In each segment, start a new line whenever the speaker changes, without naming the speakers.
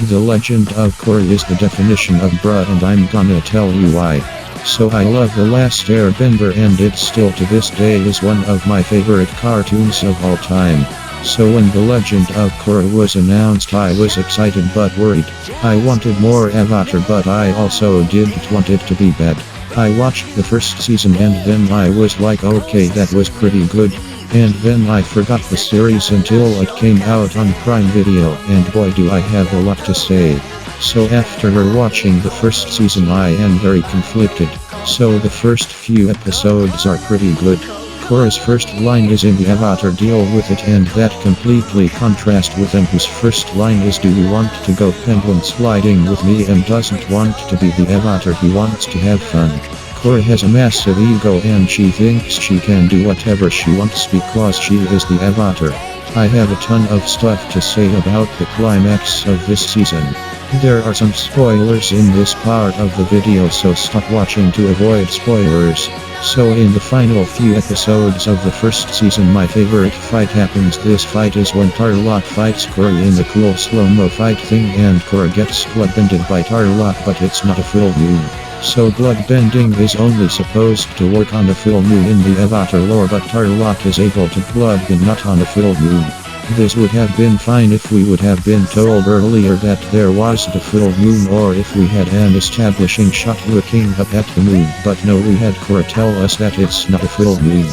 The legend of Korra is the definition of bruh, and I'm gonna tell you why. So I love The Last Airbender, and it still to this day is one of my favorite cartoons of all time. So when The Legend of Korra was announced, I was excited but worried. I wanted more Avatar, but I also didn't want it to be bad. I watched the first season and then I was like, okay, that was pretty good. And then I forgot the series until it came out on Prime Video, and boy do I have a lot to say. So after watching the first season, I am very conflicted. So the first few episodes are pretty good. Korra's first line is in the Avatar, deal with it, and that completely contrasts with them, whose first line is, do you want to go penguin sliding with me, and doesn't want to be the Avatar, he wants to have fun. Korra has a massive ego and she thinks she can do whatever she wants because she is the Avatar. I have a ton of stuff to say about the climax of this season. There are some spoilers in this part of the video, so stop watching to avoid spoilers. So in the final few episodes of the first season, my favorite fight happens. This fight is when Tarlok fights Korra in the cool slow-mo fight thing, and Korra gets bloodbended by Tarlok, but it's not a full moon. So bloodbending is only supposed to work on a full moon in the Avatar lore, but Tarlok is able to bloodbend not on a full moon. This would have been fine if we would have been told earlier that there was the full moon, or if we had an establishing shot looking up at the moon, but no, we had Korra tell us that it's not a full moon.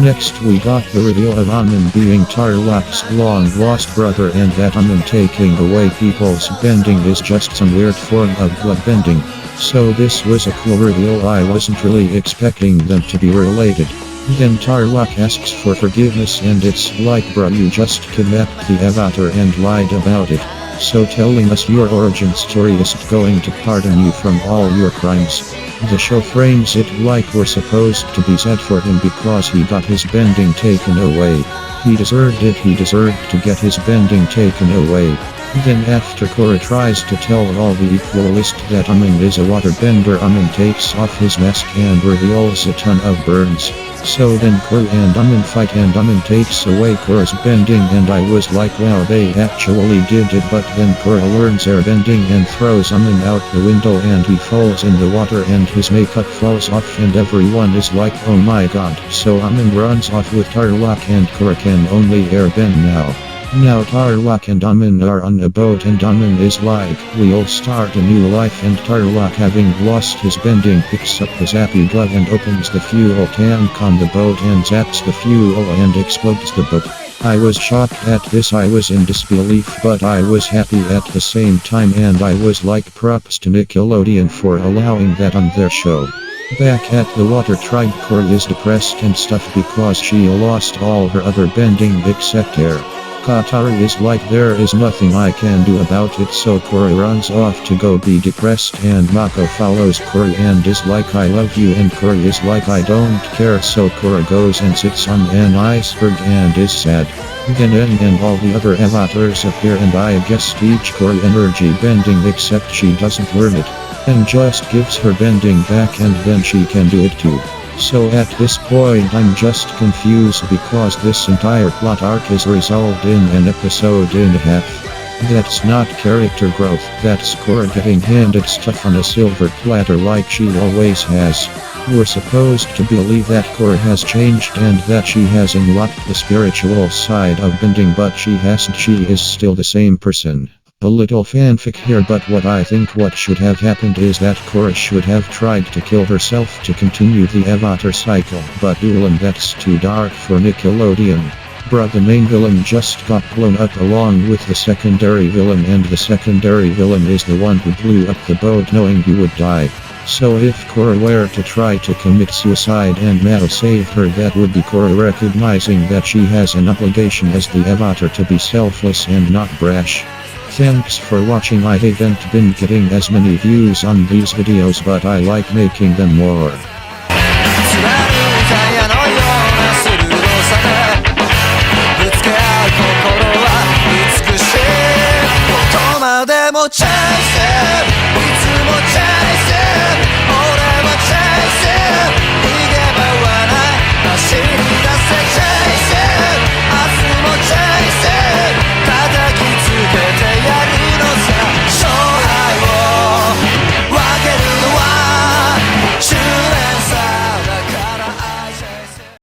Next we got the reveal of Amun being Tarlok's long-lost brother, and that Amun taking away people's bending is just some weird form of bloodbending. So this was a cool reveal, I wasn't really expecting them to be related. Then Tarlok asks for forgiveness, and it's like, bruh, you just kidnapped the Avatar and lied about it. So telling us your origin story isn't going to pardon you from all your crimes. The show frames it like we're supposed to be sad for him because he got his bending taken away. He deserved it, he deserved to get his bending taken away. Then after Korra tries to tell all the equalist that Amun is a waterbender, Amun takes off his mask and reveals a ton of burns. So then Korra and Amun fight, and Amun takes away Korra's bending, and I was like, wow, they actually did it. But then Korra learns airbending and throws Amun out the window, and he falls in the water and his makeup falls off, and everyone is like, oh my god. So Amun runs off with Tarlok, and Korra can only airbend now. Now Tarlok and Amun are on a boat, and Amun is like, we'll start a new life, and Tarlok, having lost his bending, picks up the zappy glove and opens the fuel tank on the boat and zaps the fuel and explodes the boat. I was shocked at this, I was in disbelief, but I was happy at the same time, and I was like, props to Nickelodeon for allowing that on their show. Back at the Water Tribe, Korra is depressed and stuff because she lost all her other bending except air. Katara is like, there is nothing I can do about it, so Korra runs off to go be depressed, and Mako follows Korra and is like, I love you, and Korra is like, I don't care, so Korra goes and sits on an iceberg and is sad. Then Aang and all the other avatars appear, and I guess teach Korra energy bending, except she doesn't learn it. Aang just gives her bending back, and then she can do it too. So at this point I'm just confused because this entire plot arc is resolved in an episode and a half. That's not character growth, that's Korra getting handed stuff on a silver platter like she always has. We're supposed to believe that Korra has changed and that she has unlocked the spiritual side of bending, but she hasn't, she is still the same person. A little fanfic here, but what I think what should have happened is that Korra should have tried to kill herself to continue the Avatar cycle, but Ulan, that's too dark for Nickelodeon. Bruh, the main villain just got blown up along with the secondary villain, and the secondary villain is the one who blew up the boat knowing he would die. So if Korra were to try to commit suicide and Mao saved her, that would be Korra recognizing that she has an obligation as the Avatar to be selfless and not brash. Thanks for watching. I haven't been getting as many views on these videos, but I like making them more.
Chance